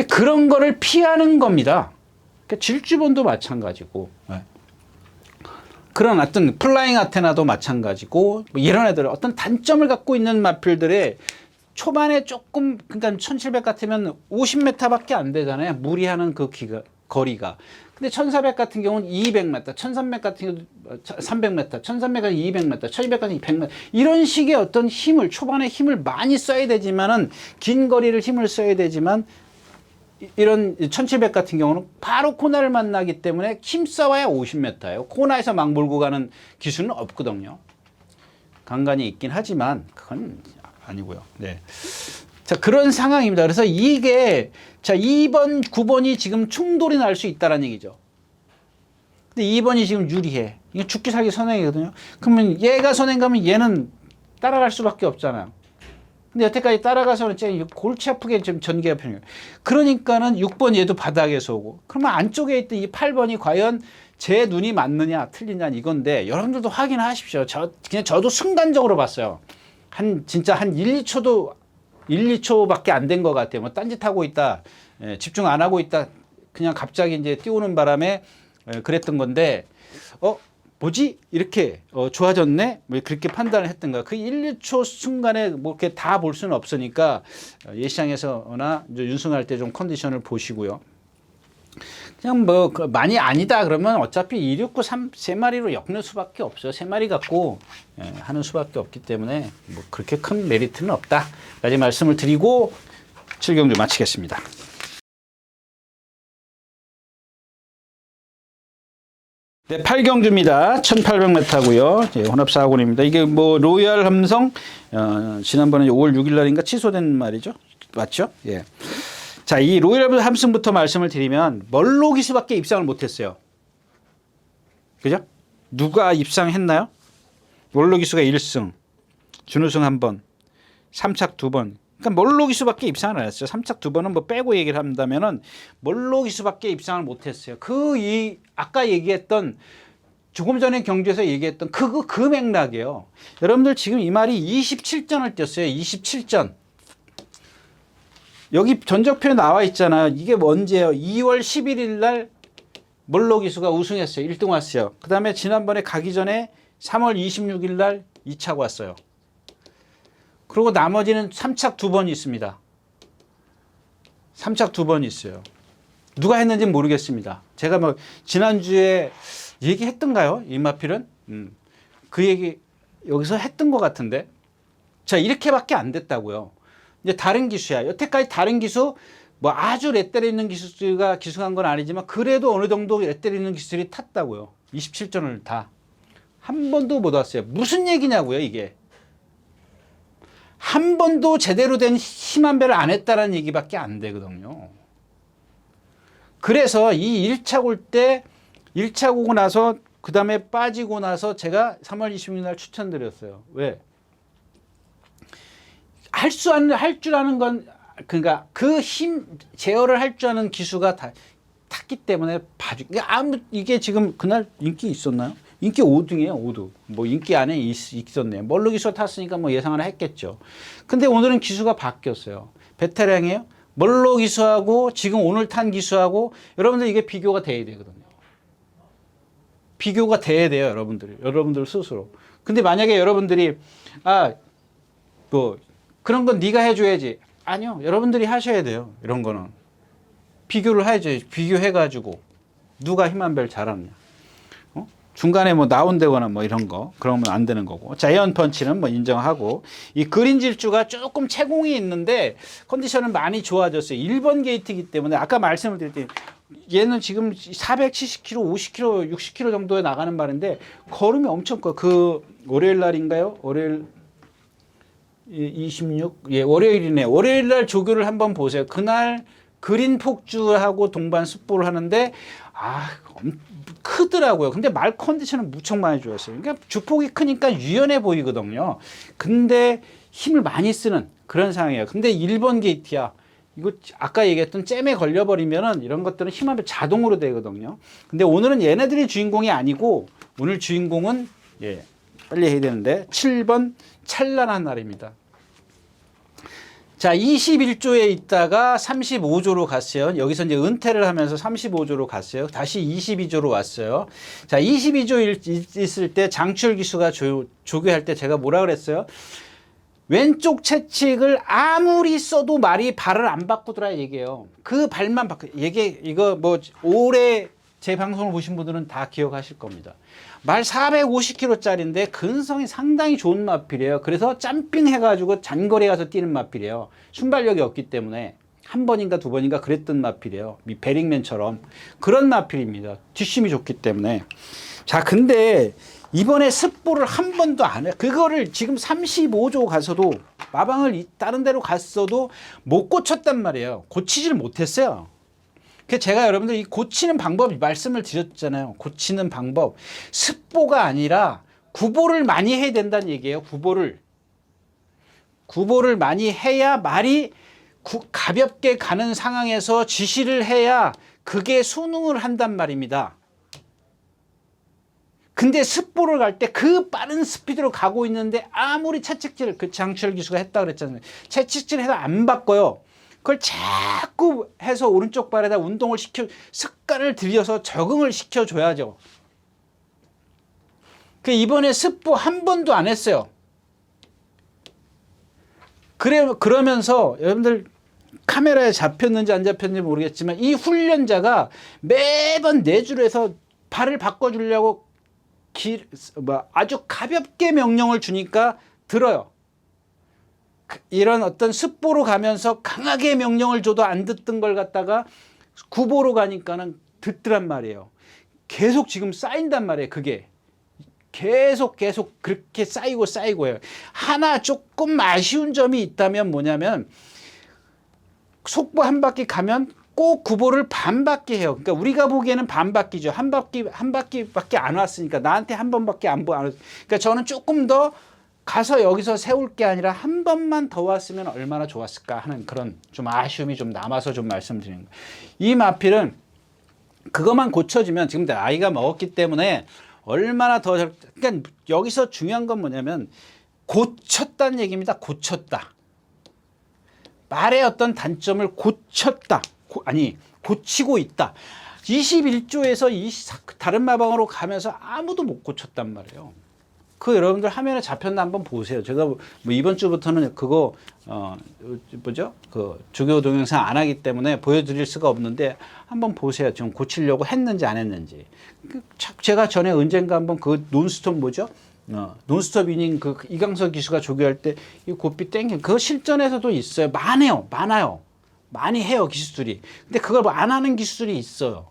그런 거를 피하는 겁니다. 그러니까 질주본도 마찬가지고, 네. 그런 어떤 플라잉 아테나도 마찬가지고, 뭐 이런 애들 어떤 단점을 갖고 있는 마필들의 초반에 조금, 그러니까 1700 같으면 50m밖에 안 되잖아요. 무리하는 그 거리가. 근데 1400 같은 경우는 200m, 1300 같은 경우는 300m, 1300은 200m, 1200까지 100m. 이런 식의 어떤 힘을, 초반에 힘을 많이 써야 되지만은, 긴 거리를 힘을 써야 되지만, 이런 1700 같은 경우는 바로 코너를 만나기 때문에 힘써봐야 50m예요. 코너에서 막 몰고 가는 기술은 없거든요. 간간이 있긴 하지만 그건 아니고요. 네. 자, 그런 상황입니다. 그래서 이게 자 2번, 9번이 지금 충돌이 날 수 있다는 얘기죠. 근데 2번이 지금 유리해. 이게 죽기 살기 선행이거든요. 그러면 얘가 선행 가면 얘는 따라갈 수밖에 없잖아요. 근데 여태까지 따라가서는 골치 아프게 좀 전개가 편해요. 그러니까는 6번 얘도 바닥에서 오고. 그러면 안쪽에 있던 이 8번이 과연 제 눈이 맞느냐 틀리냐 이건데 여러분들도 확인하십시오. 그냥 저도 순간적으로 봤어요. 진짜 한 1, 2초밖에 안 된 것 같아요. 뭐 딴짓하고 있다. 집중 안 하고 있다. 그냥 갑자기 이제 띄우는 바람에 그랬던 건데 뭐지? 이렇게 좋아졌네? 뭐 그렇게 판단을 했던가. 그 1, 2초 순간에 뭐 이렇게 다 볼 수는 없으니까 예시장에서나 윤승할 때 좀 컨디션을 보시고요. 그냥 뭐 많이 아니다 그러면 어차피 2, 6, 9, 3 세 마리로 엮는 수밖에 없어요. 세 마리 갖고 하는 수밖에 없기 때문에 뭐 그렇게 큰 메리트는 없다까지 말씀을 드리고 7경주 마치겠습니다. 네, 8경주입니다. 1800m고요. 혼합사고입니다. 이게 뭐 로얄 함성 지난번에 5월 6일 날인가 취소된 말이죠. 맞죠? 예. 자, 이 로얄 함성부터 말씀을 드리면 멀로 기수밖에 입상을 못했어요. 그죠? 누가 입상했나요? 멀로 기수가 1승, 준우승 1번, 3착 2번. 그러니까 멀로 기수밖에 입상을 안 했어요. 3착 2번은 뭐 빼고 얘기를 한다면은 멀로 기수밖에 입상을 못했어요. 아까 얘기했던 조금 전에 경주에서 얘기했던 그 맥락이에요. 여러분들 지금 이 말이 27전을 뛰었어요. 27전. 여기 전적표에 나와 있잖아요. 이게 언제예요? 2월 11일 날 멀로 기수가 우승했어요. 1등 왔어요. 그 다음에 지난번에 가기 전에 3월 26일 날 2착 왔어요. 그리고 나머지는 3착 2번이 있습니다. 3착 2번이 있어요. 누가 했는지 모르겠습니다. 제가 뭐 지난주에 얘기했던가요? 이마필은? 그 얘기 여기서 했던 것 같은데. 자, 이렇게밖에 안 됐다고요. 이제 다른 기수야. 여태까지 다른 기수 뭐 아주 레벨 있는 기수가 기수한 건 아니지만 그래도 어느 정도 레벨 있는 기수들이 탔다고요. 27전을 다. 한 번도 못 왔어요. 무슨 얘기냐고요, 이게. 한 번도 제대로 된 힘한 배를 안 했다라는 얘기밖에 안 되거든요. 그래서 이 1차 올 때 1차 오고 나서 그 다음에 빠지고 나서 제가 3월 26일 날 추천드렸어요. 왜? 할 줄 아는 건 그러니까 그 힘 제어를 할 줄 아는 기수가 다 탔기 때문에 이게 지금 그날 인기 있었나요? 인기 5등이에요, 5등. 뭐 인기 안에 있었네요. 멀로 기수가 탔으니까 뭐 예상 하나 했겠죠. 근데 오늘은 기수가 바뀌었어요. 베테랑이에요. 멀로 기수하고 지금 오늘 탄 기수하고 여러분들 이게 비교가 돼야 되거든요. 비교가 돼야 돼요, 여러분들 스스로. 근데 만약에 여러분들이 뭐 그런 건 네가 해줘야지. 아니요. 여러분들이 하셔야 돼요. 이런 거는. 비교를 해야죠. 비교해가지고 누가 힘한별 잘하느냐. 중간에 뭐 나온다거나 뭐 이런 거 그러면 안 되는 거고. 자이언 펀치는 뭐 인정하고, 이 그린 질주가 조금 채공이 있는데 컨디션은 많이 좋아졌어요. 1번 게이트이기 때문에 아까 말씀을 드릴 때 얘는 지금 470km, 50km, 60km 정도에 나가는 말인데 걸음이 엄청 커요. 그 월요일 날인가요? 월요일 26? 예, 월요일이네. 월요일 날 조교를 한번 보세요. 그날 그린 폭주하고 동반 습보를 하는데 크더라고요. 근데 말 컨디션은 무척 많이 좋았어요. 그러니까 주폭이 크니까 유연해 보이거든요. 근데 힘을 많이 쓰는 그런 상황이에요. 근데 1번 게이트야. 이거 아까 얘기했던 잼에 걸려버리면은 이런 것들은 힘하면 자동으로 되거든요. 근데 오늘은 얘네들이 주인공이 아니고, 오늘 주인공은 빨리 해야 되는데 7번 찬란한 날입니다. 자, 21조에 있다가 35조로 갔어요. 여기서 이제 은퇴를 하면서 35조로 갔어요. 다시 22조로 왔어요. 자, 22조 있을 때 장출 기수가 조교할 때 제가 뭐라 그랬어요? 왼쪽 채찍을 아무리 써도 말이 발을 안 바꾸더라 얘기해요. 그 발만 바꾸. 이거 뭐 올해 제 방송을 보신 분들은 다 기억하실 겁니다. 말 450kg짜리인데 근성이 상당히 좋은 마필이에요. 그래서 점핑 해가지고 장거리 가서 뛰는 마필이에요. 순발력이 없기 때문에 한 번인가 두 번인가 그랬던 마필이에요. 베링맨처럼 그런 마필입니다. 뒷심이 좋기 때문에. 자, 근데 이번에 습보를 한 번도 안 해요. 그거를 지금 35조 가서도 마방을 다른 데로 갔어도 못 고쳤단 말이에요. 고치지를 못했어요. 그래서 제가 여러분들 이 고치는 방법 말씀을 드렸잖아요. 고치는 방법. 습보가 아니라 구보를 많이 해야 된다는 얘기예요. 구보를 많이 해야 말이 가볍게 가는 상황에서 지시를 해야 그게 순응을 한단 말입니다. 근데 습보를 갈 때 그 빠른 스피드로 가고 있는데 아무리 채찍질, 그 장철 기수가 했다 그랬잖아요. 채찍질 해서 안 바꿔요. 그걸 자꾸 해서 오른쪽 발에다 운동을 습관을 들여서 적응을 시켜줘야죠. 이번에 습보 한 번도 안 했어요. 그러면서 여러분들 카메라에 잡혔는지 안 잡혔는지 모르겠지만 이 훈련자가 매번 내줄에서 발을 바꿔주려고 아주 가볍게 명령을 주니까 들어요. 이런 어떤 습보로 가면서 강하게 명령을 줘도 안 듣던 걸 갖다가 구보로 가니까는 듣더란 말이에요. 계속 지금 쌓인단 말이에요. 그게 계속 그렇게 쌓이고 해요. 하나 조금 아쉬운 점이 있다면 뭐냐면 속보 한 바퀴 가면 꼭 구보를 반 바퀴 해요. 그러니까 우리가 보기에는 반 바퀴죠. 한 바퀴밖에 안 왔으니까 나한테 한 번밖에 안 왔으니까. 그러니까 저는 조금 더 가서 여기서 세울 게 아니라 한 번만 더 왔으면 얼마나 좋았을까 하는 그런 좀 아쉬움이 좀 남아서 좀 말씀드리는 거예요. 이 마필은 그것만 고쳐지면 지금 나이가 먹었기 때문에 얼마나 더, 그러니까 여기서 중요한 건 뭐냐면 고쳤다는 얘기입니다. 고쳤다. 말의 어떤 단점을 고쳤다. 고치고 있다. 21조에서 다른 마방으로 가면서 아무도 못 고쳤단 말이에요. 여러분들 화면에 잡혔나 한번 보세요. 제가 뭐 이번 주부터는 그거 조교 동영상 안 하기 때문에 보여드릴 수가 없는데 한번 보세요. 지금 고치려고 했는지 안 했는지. 제가 전에 언젠가 한번 논스톱 논스톱 이닝 이강석 기수가 조교할 때 이 고삐 땡긴 그거 실전에서도 있어요. 많아요. 많이 해요, 기수들이. 근데 그걸 뭐 안 하는 기수들이 있어요.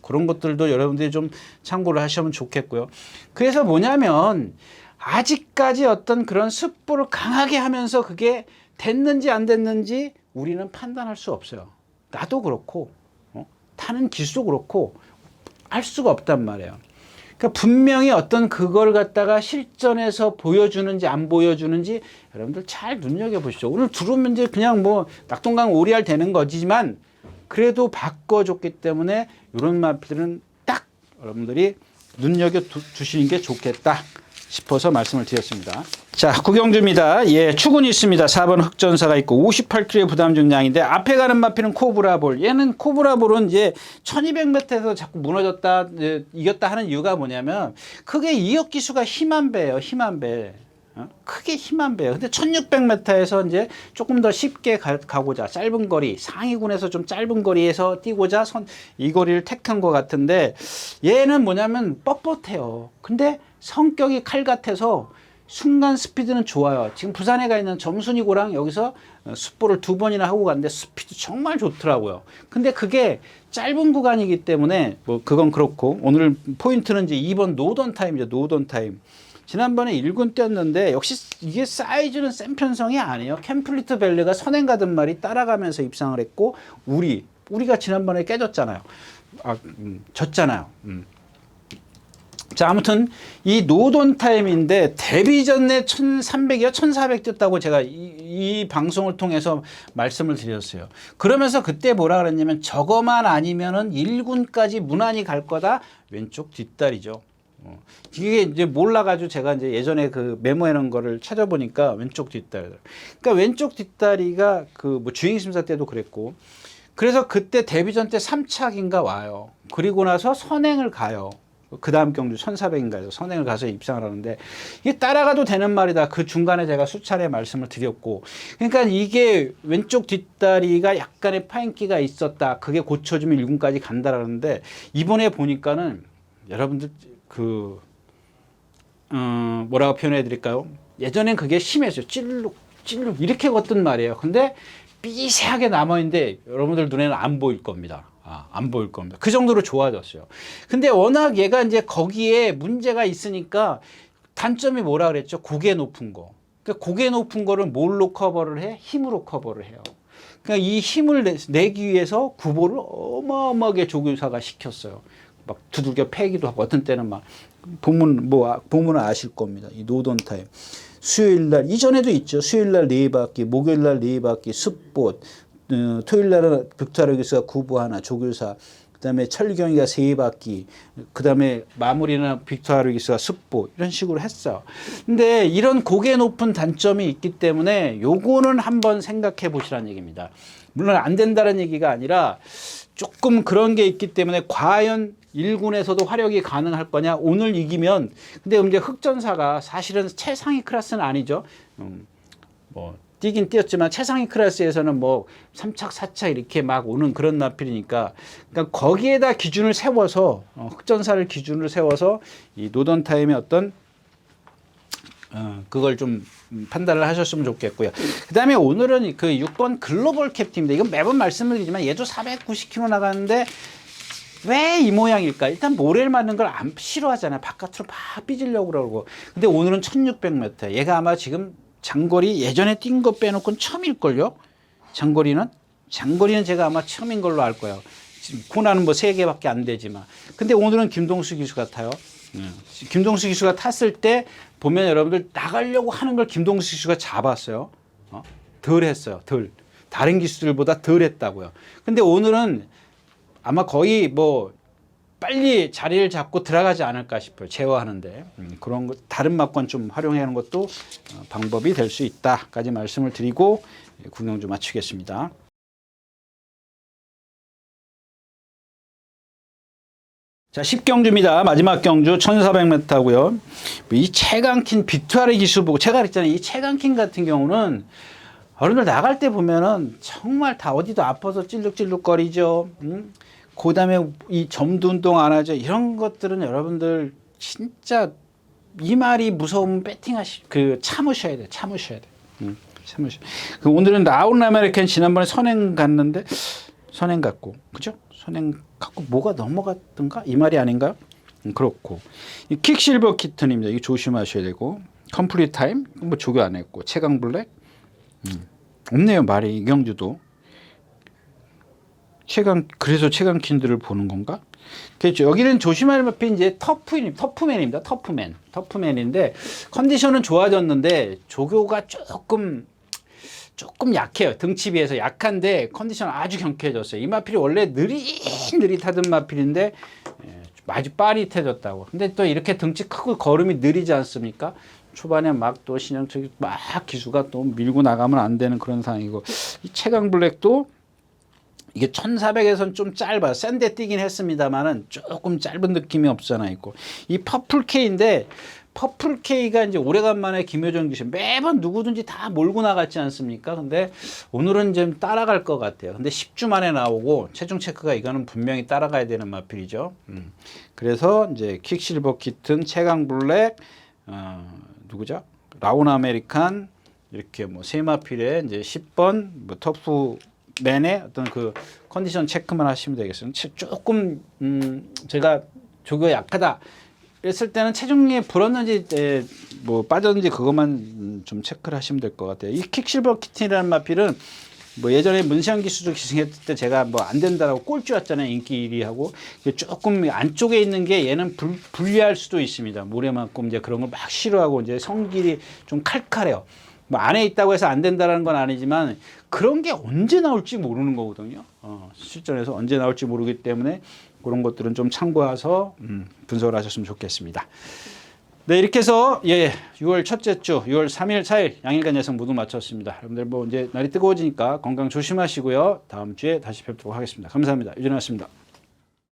그런 것들도 여러분들이 좀 참고를 하시면 좋겠고요. 그래서 뭐냐면 아직까지 어떤 그런 습보를 강하게 하면서 그게 됐는지 안 됐는지 우리는 판단할 수 없어요. 나도 그렇고 타는 기수도 그렇고 알 수가 없단 말이에요. 그러니까 분명히 어떤 그걸 갖다가 실전에서 보여주는지 안 보여주는지 여러분들 잘 눈여겨보십시오. 오늘 들어오면 이제 그냥 뭐 낙동강 오리알 되는 거지만 그래도 바꿔줬기 때문에 이런 마필은 딱 여러분들이 눈여겨두시는 게 좋겠다 싶어서 말씀을 드렸습니다. 자, 구경주입니다. 추군이 있습니다. 4번 흑전사가 있고 58kg의 부담 중량인데 앞에 가는 마필은 코브라볼. 얘는 코브라볼은 이제 1200m에서 자꾸 무너졌다, 이겼다 하는 이유가 뭐냐면 크게 이역 기수가 힘한 배예요. 힘한 배. 크게 힘 안 빼요. 근데 1600m에서 이제 조금 더 쉽게 가고자 짧은 거리 상위군에서 좀 짧은 거리에서 뛰고자 이 거리를 택한 것 같은데 얘는 뭐냐면 뻣뻣해요. 근데 성격이 칼 같아서 순간 스피드는 좋아요. 지금 부산에 가 있는 정순이고랑 여기서 숯볼을 2번이나 하고 갔는데 스피드 정말 좋더라고요. 근데 그게 짧은 구간이기 때문에 뭐 그건 그렇고 오늘 포인트는 이제 2번 노던 타임이죠. 노던 타임. 지난번에 1군 뛰었는데 역시 이게 사이즈는 센 편성이 아니에요. 캠플리트 밸리가 선행 가든 말이 따라가면서 입상을 했고 우리가 지난번에 깨졌잖아요. 졌잖아요. 자, 아무튼 이 노던 타임인데 데뷔 전에 1300이요 1400 뛰었다고 제가 이 방송을 통해서 말씀을 드렸어요. 그러면서 그때 뭐라 그랬냐면 저거만 아니면은 1군까지 무난히 갈 거다. 왼쪽 뒷다리죠. 이게 이제 몰라가지고 제가 이제 예전에 그 메모해 놓은 거를 찾아보니까 왼쪽 뒷다리. 그러니까 왼쪽 뒷다리가 그 뭐 주행심사 때도 그랬고 그래서 그때 데뷔전 때 3착인가 와요. 그리고 나서 선행을 가요. 그 다음 경주 1400인가에서 선행을 가서 입상을 하는데 이게 따라가도 되는 말이다. 그 중간에 제가 수차례 말씀을 드렸고 그러니까 이게 왼쪽 뒷다리가 약간의 파인기가 있었다. 그게 고쳐지면 1군까지 간다라는데 이번에 보니까는 여러분들 뭐라고 표현해 드릴까요? 예전엔 그게 심했어요. 찔룩 이렇게 걷던 말이에요. 근데 삐세하게 남아있는데 여러분들 눈에는 안 보일 겁니다. 안 보일 겁니다. 그 정도로 좋아졌어요. 근데 워낙 얘가 이제 거기에 문제가 있으니까 단점이 뭐라 그랬죠? 고개 높은 거. 그러니까 고개 높은 거를 뭘로 커버를 해? 힘으로 커버를 해요. 그러니까 이 힘을 내기 위해서 구보를 어마어마하게 조교사가 시켰어요. 막 두들겨 패기도 하고 어떤 때는 막 보면은 아실 겁니다. 이 노던 타임. 수요일 날 이전에도 있죠. 수요일 날 4바퀴, 목요일 날 4바퀴, 숯봇, 토요일 날은 빅토리아 교수가 구보 하나, 조교사, 그다음에 철경이가 3바퀴, 그다음에 마무리는 빅토리아 교수가 숯봇 이런 식으로 했어. 근데 이런 고개 높은 단점이 있기 때문에 요거는 한번 생각해 보시라는 얘기입니다. 물론 안 된다는 얘기가 아니라 조금 그런 게 있기 때문에 과연 1군에서도 화력이 가능할 거냐? 오늘 이기면 근데 이제 흑전사가 사실은 최상위 클래스는 아니죠. 뭐 뛰긴 뛰었지만 최상위 클래스에서는 뭐 3착, 4착 이렇게 막 오는 그런 나필이니까 그러니까 거기에다 기준을 세워서 흑전사를 기준으로 세워서 이 노던 타임의 어떤 그걸 좀 판단을 하셨으면 좋겠고요. 그 다음에 오늘은 그 6번 글로벌 캡틴입니다. 이건 매번 말씀을 드리지만 얘도 490km 나가는데 왜 이 모양일까? 일단 모래를 맞는 걸 안 싫어하잖아요. 바깥으로 막 삐지려고 그러고. 근데 오늘은 1600m. 얘가 아마 지금 장거리 예전에 뛴 거 빼놓고는 처음일걸요? 장거리는 제가 아마 처음인 걸로 알 거예요. 지금 코나는 뭐 3개밖에 안 되지만. 근데 오늘은 김동수 기수 같아요. 김동수 기수가 탔을 때 보면 여러분들 나가려고 하는 걸 김동수 기수가 잡았어요. 덜 했어요. 다른 기수들보다 덜 했다고요. 근데 오늘은 아마 거의 뭐 빨리 자리를 잡고 들어가지 않을까 싶어요. 제어하는데 그런 것 다른 막권 좀 활용하는 것도 방법이 될 수 있다까지 말씀을 드리고 구경 좀 마치겠습니다. 자, 10경주입니다. 마지막 경주 1400m고요. 이 최강킨 빅토리 기수 보고 제가 그랬잖아요. 이 최강킨 같은 경우는 어른들 나갈 때 보면은 정말 다 어디도 아파서 찔룩찔룩거리죠. 그 다음에 이 점도 운동 안 하죠. 이런 것들은 여러분들 진짜 이 말이 무서우면 참으셔야 돼. 참으셔야 돼. 오늘은 라운 아메리칸 지난번에 선행 갔는데 선행 갔고 그죠? 선행 갖고 뭐가 넘어갔던가? 이 말이 아닌가요? 그렇고 이 킥실버 키튼입니다. 이거 조심하셔야 되고 컴플리트 타임 뭐 조교 안 했고 최강 블랙 없네요. 말이 이경주도 그래서 최강킨들을 보는 건가? 그렇죠. 여기는 조심할 법이 이제 터프맨입니다. 터프맨인데 컨디션은 좋아졌는데 조교가 조금 약해요. 등치 비해서 약한데 컨디션 아주 경쾌해졌어요. 이 마필이 원래 느릿하던 마필인데 아주 빠릿해졌다고. 근데 또 이렇게 등치 크고 걸음이 느리지 않습니까? 초반에 막 또 신영철이 막 기수가 또 밀고 나가면 안 되는 그런 상황이고 이 최강 블랙도 이게 1400에서는 좀 짧아요. 센데 뛰긴 했습니다만은 조금 짧은 느낌이 없잖아 있고 이 퍼플 K인데 퍼플 K가 이제 오래간만에 김효정 기시 매번 누구든지 다 몰고 나갔지 않습니까? 근데 오늘은 좀 따라갈 것 같아요. 근데 10주 만에 나오고 체중 체크가 이거는 분명히 따라가야 되는 마필이죠. 그래서 이제 퀵실버 키튼, 최강 블랙, 누구죠? 라운 아메리칸 이렇게 뭐 세 마필에 이제 10번 뭐 터프맨의 어떤 그 컨디션 체크만 하시면 되겠어요. 조금 제가 조교가 약하다. 그랬을 때는 체중이 불었는지 뭐 빠졌는지 그것만 좀 체크를 하시면 될 것 같아요. 이 킥실버 키튼이라는 마필은 뭐 예전에 문시영 기수도 기승했을 때 제가 뭐 안 된다라고 꼴찌였잖아요. 인기 1위하고 조금 안쪽에 있는 게 얘는 불리할 수도 있습니다. 모래만큼 이제 그런 걸 막 싫어하고 이제 성질이 좀 칼칼해요. 뭐 안에 있다고 해서 안 된다는 건 아니지만 그런 게 언제 나올지 모르는 거거든요. 실전에서 언제 나올지 모르기 때문에 그런 것들은 좀 참고해서 분석을 하셨으면 좋겠습니다. 네, 이렇게 해서 6월 첫째 주, 6월 3일, 4일 양일간 예상 모두 마쳤습니다. 여러분들 뭐 이제 날이 뜨거워지니까 건강 조심하시고요. 다음 주에 다시 뵙도록 하겠습니다. 감사합니다. 유진아였습니다.